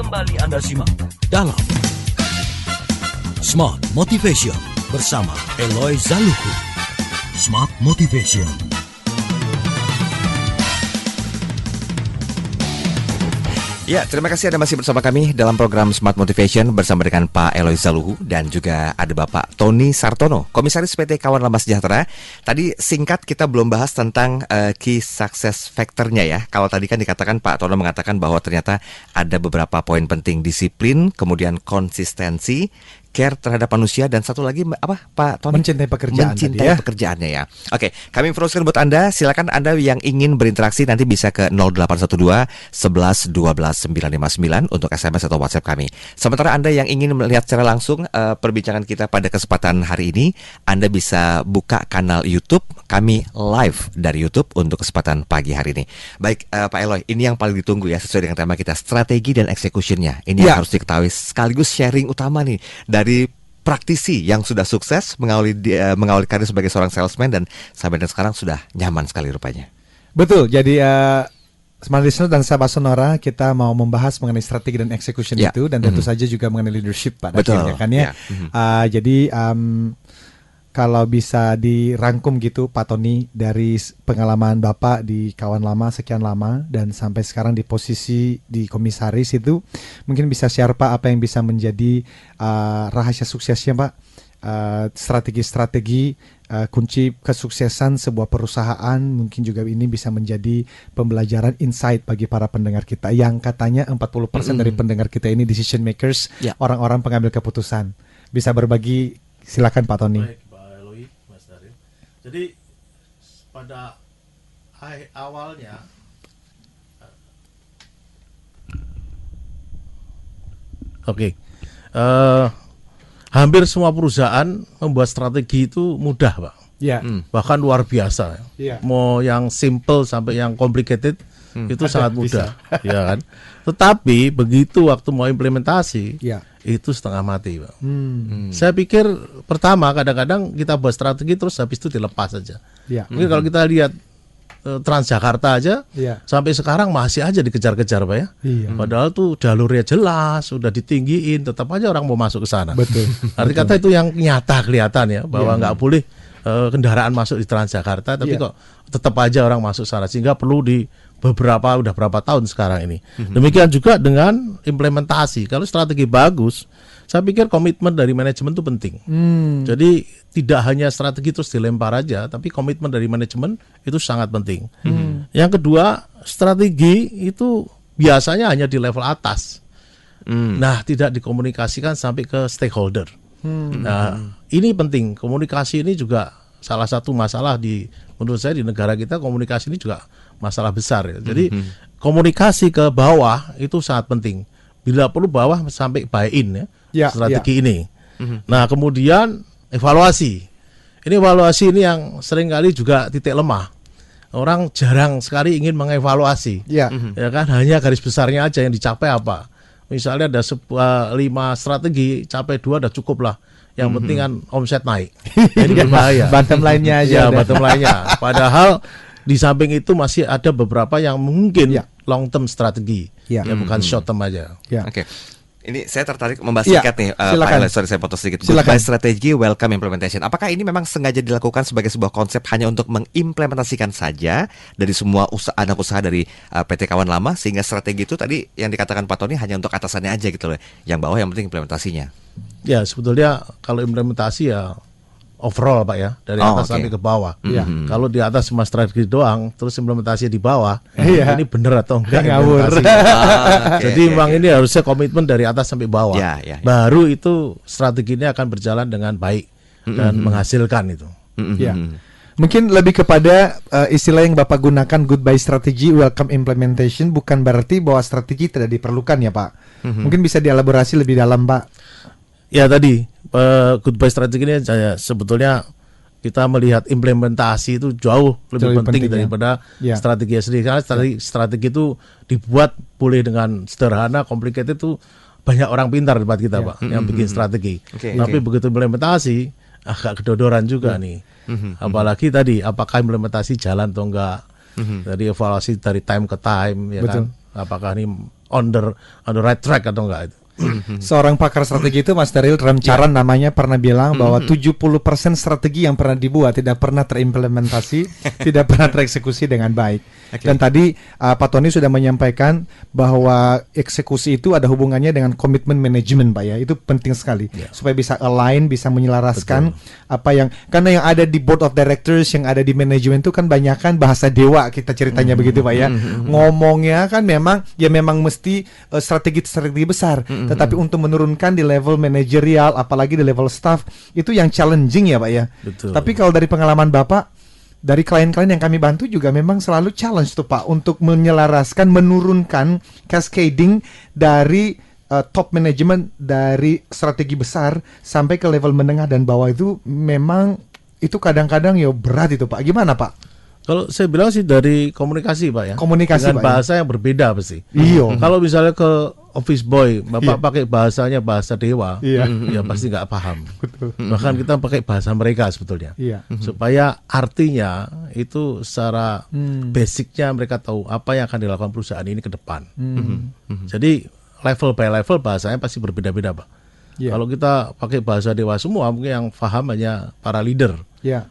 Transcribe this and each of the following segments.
Kembali Anda simak dalam Smart Motivation bersama Eloy Zaluhu. Smart Motivation. Ya, terima kasih Anda masih bersama kami dalam program Smart Motivation bersama dengan Pak Eloy Zaluhu dan juga ada Bapak Tony Sartono, Komisaris PT Kawan Lama Sejahtera. Tadi singkat kita belum bahas tentang key success factor-nya ya. Kalau tadi kan dikatakan Pak Tono mengatakan bahwa ternyata ada beberapa poin penting, disiplin, kemudian konsistensi, care terhadap manusia, dan satu lagi apa Pak Tony? Mencintai pekerjaan. Mencintai pekerjaannya ya. Oke, kami informasikan buat Anda, silakan Anda yang ingin berinteraksi nanti bisa ke 0812 11 12 959 untuk SMS atau WhatsApp kami. Sementara Anda yang ingin melihat secara langsung perbincangan kita pada kesempatan hari ini, Anda bisa buka kanal YouTube kami live dari YouTube untuk kesempatan pagi hari ini. Baik, Pak Eloy, ini yang paling ditunggu ya sesuai dengan tema kita, strategi dan execution-nya. Ini yang harus diketahui sekaligus sharing utama nih dari praktisi yang sudah sukses mengawali karir sebagai seorang salesman dan sampai dan sekarang sudah nyaman sekali rupanya. Betul, jadi Smart Listener dan sahabat Sonora, kita mau membahas mengenai strategi dan execution itu, dan tentu saja juga mengenai leadership pada akhirnya kan ya. Jadi kalau bisa dirangkum gitu Pak Tony, dari pengalaman Bapak di Kawan Lama sekian lama dan sampai sekarang di posisi di komisaris itu, mungkin bisa share Pak apa yang bisa menjadi rahasia suksesnya Pak, strategi-strategi kunci kesuksesan sebuah perusahaan. Mungkin juga ini bisa menjadi pembelajaran insight bagi para pendengar kita yang katanya 40% dari pendengar kita ini decision makers, orang-orang pengambil keputusan. Bisa berbagi, silakan Pak Tony. Baik, Pak Eloy, Mas Darin. Jadi pada awalnya hampir semua perusahaan membuat strategi itu mudah, Pak. Bahkan luar biasa. Mau yang simple sampai yang complicated itu sangat mudah, ya kan. Tetapi begitu waktu mau implementasi, itu setengah mati, Pak. Saya pikir pertama kadang-kadang kita buat strategi terus habis itu dilepas saja. Mungkin kalau kita lihat Transjakarta aja sampai sekarang masih aja dikejar-kejar, Pak ya. Padahal tuh jalurnya jelas, sudah ditinggiin, tetap aja orang mau masuk ke sana. Betul. Arti kata itu yang nyata kelihatan ya, bahwa nggak boleh kendaraan masuk di Transjakarta, tapi kok tetap aja orang masuk sana, sehingga perlu di udah berapa tahun sekarang ini. Demikian juga dengan implementasi. Kalau strategi bagus, saya pikir komitmen dari manajemen itu penting. Jadi tidak hanya strategi terus dilempar aja, tapi komitmen dari manajemen itu sangat penting. Yang kedua, strategi itu biasanya hanya di level atas. Nah, tidak dikomunikasikan sampai ke stakeholder. Nah, ini penting. Komunikasi ini juga salah satu masalah menurut saya di negara kita. Komunikasi ini juga masalah besar ya. Jadi komunikasi ke bawah itu sangat penting. Bila perlu bawah sampai buy-in ya strategi ini. Nah, kemudian evaluasi. Evaluasi ini yang seringkali juga titik lemah. Orang jarang sekali ingin mengevaluasi. Ya kan, hanya garis besarnya aja yang dicapai apa. Misalnya ada 5 strategi, capai 2 udah cukup lah. Yang penting kan omset naik. Ini berbahaya. Bottom line-nya aja. Bottom line-nya. Padahal di samping itu masih ada beberapa yang mungkin long term strategi, bukan short term aja. Oke. Ini saya tertarik membahas singkat nih, Pak Eloy, sorry saya potong sedikit. Silakan. Strategi welcome implementation. Apakah ini memang sengaja dilakukan sebagai sebuah konsep hanya untuk mengimplementasikan saja dari semua anak usaha dari PT Kawan Lama, sehingga strategi itu tadi yang dikatakan Pak Tony hanya untuk atasannya aja gitu loh, yang bawah yang penting implementasinya? Ya sebetulnya kalau implementasi ya overall Pak ya, dari atas sampai ke bawah. Kalau di atas cuma strategi doang, terus implementasi di bawah, ini bener atau enggak implementasi? Jadi memang ini harusnya komitmen dari atas sampai bawah. Baru itu strategi ini akan berjalan dengan baik dan menghasilkan itu. Mungkin lebih kepada istilah yang Bapak gunakan, goodbye strategy, welcome implementation, bukan berarti bahwa strategi tidak diperlukan ya Pak. Mungkin bisa dielaborasi lebih dalam Pak. Ya tadi goodbye strategi ini sebetulnya kita melihat implementasi itu jauh lebih penting daripada strategi sendiri. Karena strategi itu dibuat boleh dengan sederhana, complicated itu banyak orang pintar di tempat kita Pak yang bikin strategi. Tapi begitu implementasi agak kedodoran juga nih. Apalagi tadi apakah implementasi jalan atau enggak. Dari evaluasi dari time ke time ya kan. Apakah ini on the right track atau enggak itu. Seorang pakar strategi itu Mas Daryl Ramcharan namanya pernah bilang bahwa 70% strategi yang pernah dibuat tidak pernah terimplementasi, tidak pernah tereksekusi dengan baik. Dan tadi Pak Tony sudah menyampaikan bahwa eksekusi itu ada hubungannya dengan komitmen manajemen, Pak ya. Itu penting sekali supaya bisa align, bisa menyelaraskan apa yang, karena yang ada di board of directors, yang ada di manajemen itu kan banyak kan bahasa dewa, kita ceritanya begitu Pak ya. Ngomongnya kan memang mesti strategi besar. Tetapi untuk menurunkan di level manajerial, apalagi di level staff, itu yang challenging ya Pak ya. Betul. Tapi kalau dari pengalaman Bapak, dari klien-klien yang kami bantu juga memang selalu challenge tuh Pak, untuk menyelaraskan, menurunkan cascading dari top management, dari strategi besar sampai ke level menengah dan bawah, itu memang itu kadang-kadang ya berat itu Pak. Gimana Pak? Kalau saya bilang sih dari komunikasi Pak ya. Komunikasi dengan Pak, bahasa yang berbeda pasti. Iya. Kalau misalnya ke office boy, Bapak pakai bahasanya bahasa dewa, ya pasti nggak paham. Bahkan kita pakai bahasa mereka sebetulnya. Supaya artinya itu secara basicnya mereka tahu apa yang akan dilakukan perusahaan ini ke depan. Jadi level by level bahasanya pasti berbeda-beda Pak. Kalau kita pakai bahasa dewa semua, mungkin yang paham hanya para leader.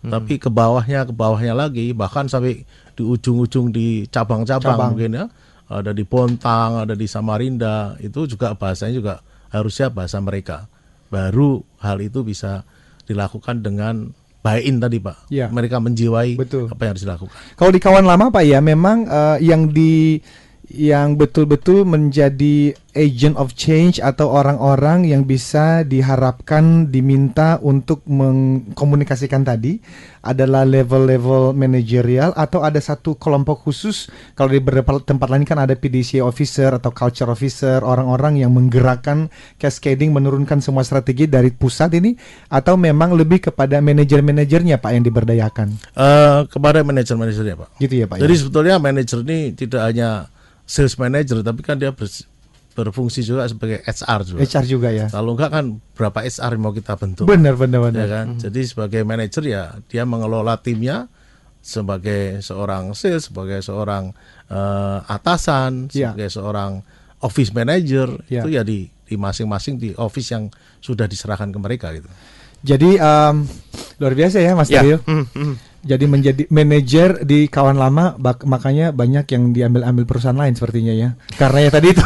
Tapi ke bawahnya lagi, bahkan sampai di ujung-ujung di cabang-cabang mungkin ya, ada di Bontang, ada di Samarinda, itu juga bahasanya juga harusnya bahasa mereka. Baru hal itu bisa dilakukan dengan buy-in tadi Pak. Mereka menjiwai apa yang harus dilakukan. Kalau di kawan lama Pak ya, memang yang betul-betul menjadi agent of change atau orang-orang yang bisa diharapkan, diminta untuk mengkomunikasikan tadi adalah level-level manajerial, atau ada satu kelompok khusus. Kalau di beberapa tempat lain kan ada PDCA officer atau culture officer, orang-orang yang menggerakkan cascading, menurunkan semua strategi dari pusat ini, atau memang lebih kepada manajer-manajernya Pak yang diberdayakan? Kepada manajer-manajernya Pak. Gitu ya Pak. Jadi ya? sebetulnya manajer ini tidak hanya sales manager, tapi kan dia berfungsi juga sebagai HR juga. HR juga ya. Kalau enggak kan berapa HR yang mau kita bentuk. Benar. Ya kan? Jadi sebagai manajer ya dia mengelola timnya sebagai seorang sales, sebagai seorang atasan, sebagai seorang office manager, itu ya di masing-masing di office yang sudah diserahkan ke mereka gitu. Jadi luar biasa ya Mas Daryl. Jadi menjadi manajer di kawan lama, makanya banyak yang diambil perusahaan lain sepertinya ya. Karena ya tadi itu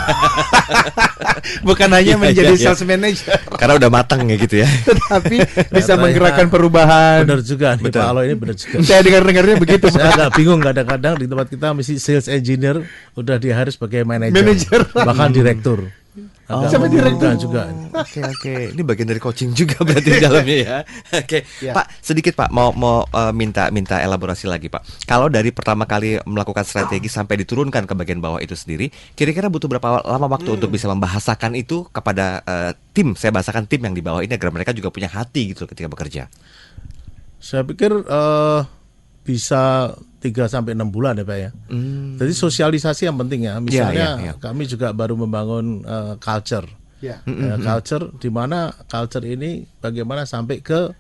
bukan hanya menjadi sales manager, karena udah matang ya gitu ya. Tetapi bisa menggerakkan perubahan. Benar juga nih Pak Alo, ini benar juga. Saya dengar-dengarnya begitu. Saya agak bingung kadang-kadang di tempat kita mesti sales engineer udah diharus sebagai manajer, bahkan direktur. Sampai direktur juga. Oke. Ini bagian dari coaching juga berarti di dalamnya ya. Oke. Pak, sedikit Pak mau minta elaborasi lagi Pak. Kalau dari pertama kali melakukan strategi sampai diturunkan ke bagian bawah itu sendiri, kira-kira butuh berapa lama waktu untuk bisa membahasakan itu kepada tim? Saya bahasakan tim yang di bawah ini agar mereka juga punya hati gitu ketika bekerja. Saya pikir bisa 3-6 bulan ya Pak ya. Jadi sosialisasi yang penting ya. Misalnya kami juga baru membangun culture. Culture, di mana culture ini bagaimana sampai ke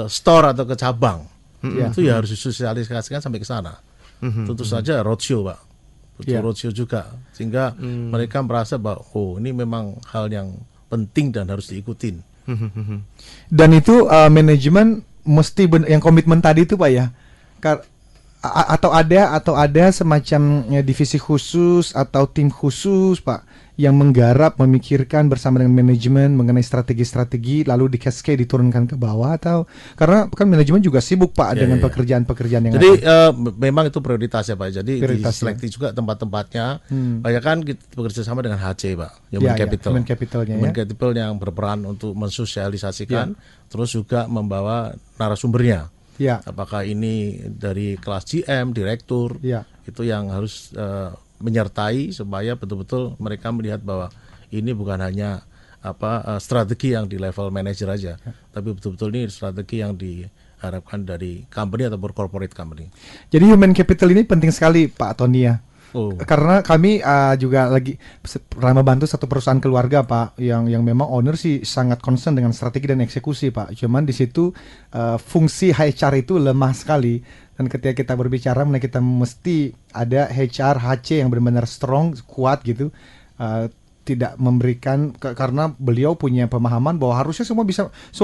store atau ke cabang. Itu ya harus disosialisasikan sampai ke sana. Tentu saja roadshow Pak. Roadshow juga. Sehingga mereka merasa bahwa ini memang hal yang penting dan harus diikutin. Dan itu manajemen mesti yang komitmen tadi itu Pak ya. Atau ada semacam divisi khusus atau tim khusus Pak yang menggarap, memikirkan bersama dengan manajemen mengenai strategi-strategi, lalu di cascade diturunkan ke bawah, atau karena kan manajemen juga sibuk Pak dengan pekerjaan-pekerjaan yang jadi memang itu prioritas ya Pak. Jadi diseleksi juga tempat-tempatnya. Banyak kan kita bekerja sama dengan HC Pak, Human Capital yang berperan untuk mensosialisasikan, terus juga membawa narasumbernya. Apakah ini dari kelas GM, direktur, itu yang harus menyertai supaya betul-betul mereka melihat bahwa ini bukan hanya strategi yang di level manager aja, tapi betul-betul ini strategi yang diharapkan dari company atau corporate company. Jadi human capital ini penting sekali Pak Tony ya. Karena kami juga lagi pernah membantu satu perusahaan keluarga Pak yang memang owner sih sangat concern dengan strategi dan eksekusi Pak. Cuman di situ fungsi HR itu lemah sekali. Dan ketika kita berbicara, kita mesti ada HR, HC yang benar-benar strong, kuat gitu. Tidak memberikan karena beliau punya pemahaman bahwa harusnya semua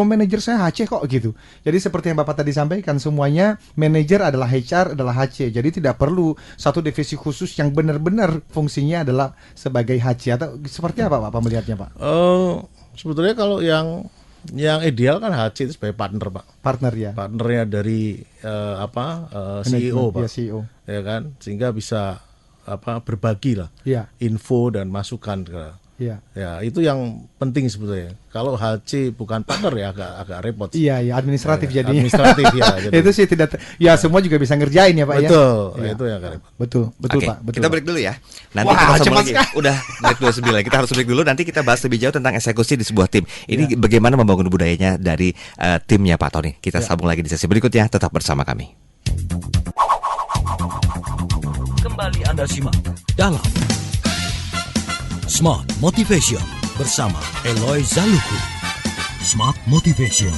manajer saya HC kok gitu. Jadi seperti yang Bapak tadi sampaikan, semuanya manajer adalah HR adalah HC. Jadi tidak perlu satu divisi khusus yang benar-benar fungsinya adalah sebagai HC, atau seperti apa Pak melihatnya Pak? Sebetulnya kalau yang ideal kan HC itu sebagai partner Pak. Partner ya. Partnernya dari CEO Pak. Ya, CEO. Ya kan, sehingga bisa berbagi lah info dan masukan ya itu yang penting sebetulnya. Kalau HC bukan partner ya agak repot. Iya administratif jadinya. Administratif ya. Itu sih tidak semua juga bisa ngerjain ya Pak. Betul, ya. Itu ya agak repot. Betul Pak. Betul. Kita break dulu ya. Nanti kita sambung lagi. Udah break 29. Kita harus break dulu. Nanti kita bahas lebih jauh tentang eksekusi di sebuah tim. Ini bagaimana membangun budayanya dari timnya Pak Tony. Kita sambung lagi di sesi berikutnya. Tetap bersama kami. Kembali Anda simak dalam Smart Motivation bersama Eloy Zaluku. Smart Motivation.